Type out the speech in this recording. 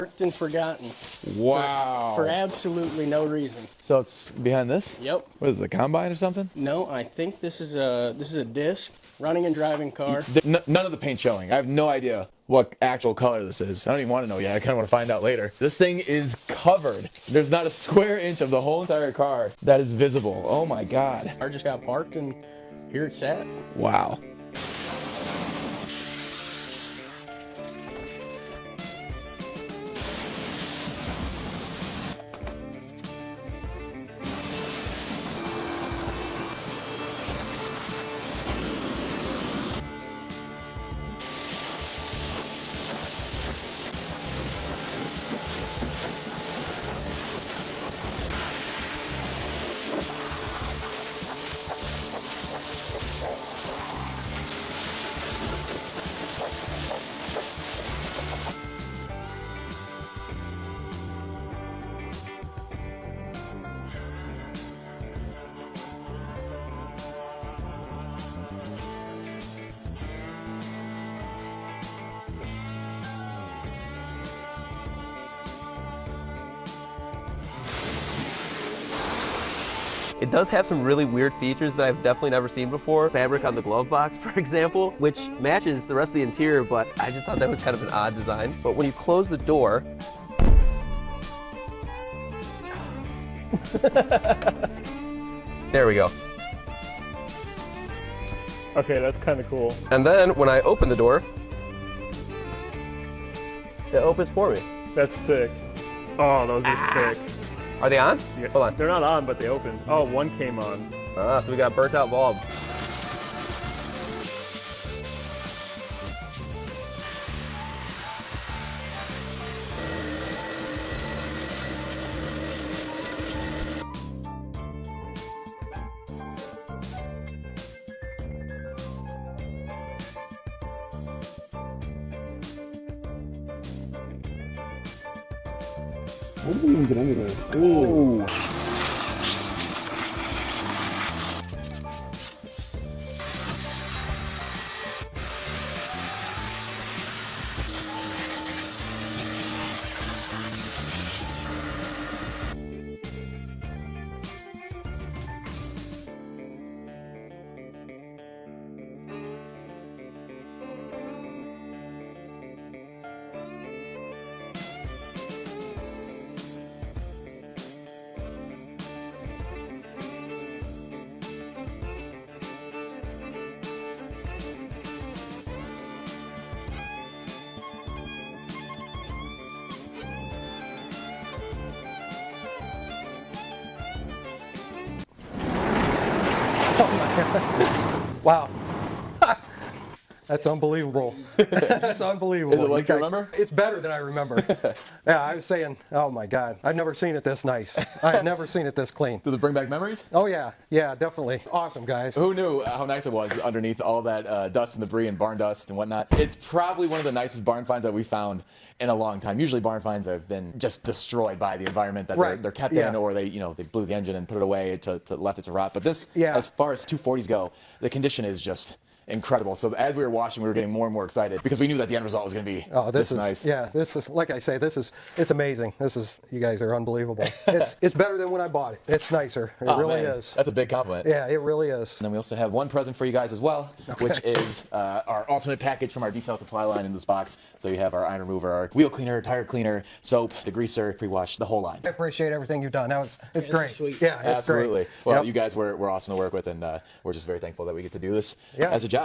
Marked and forgotten. Wow. For absolutely no reason. So it's behind this? Yep. What is it, a combine or something? No, I think this is a disc running and driving car. None of the paint showing. I have no idea what actual color this is. I don't even want to know yet. I kind of want to find out later. This thing is covered. There's not a square inch of the whole entire car that is visible. Oh my God. Car just got parked and here it sat. Wow. It does have some really weird features that I've definitely never seen before. Fabric on the glove box, for example, which matches the rest of the interior, but I just thought that was kind of an odd design. But when you close the door, there we go. Okay, that's kind of cool. And then when I open the door, it opens for me. That's sick. Oh, those are sick. Are they on? Yeah. Hold on. They're not on, but they open. Oh, one came on. So we got a burnt out bulb. How did we even get under there? Ooh. Wow. That's unbelievable. That's unbelievable. Is it like you remember? It's better than I remember. Yeah, I was saying, oh my God, I've never seen it this nice. I've never seen it this clean. Does it bring back memories? Oh yeah, yeah, definitely. Awesome, guys. Who knew how nice it was underneath all that dust and debris and barn dust and whatnot? It's probably one of the nicest barn finds that we found in a long time. Usually barn finds have been just destroyed by the environment that they're kept in, or they blew the engine and put it away to left it to rot. But this, as far as 240s go, the condition is just incredible. So as we were watching, we were getting more and more excited because we knew that the end result was going to be this nice. Yeah, this is, like I say, it's amazing. You guys are unbelievable. It's better than when I bought it. It's nicer. It really is. That's a big compliment. Yeah, it really is. And then we also have one present for you guys as well, which is our ultimate package from our detail supply line in this box. So you have our iron remover, our wheel cleaner, tire cleaner, soap, degreaser, pre-wash, the whole line. I appreciate everything you've done. It's great. Sweet. Yeah, it's absolutely. Great. Well, you guys were awesome to work with, and we're just very thankful that we get to do this as a job.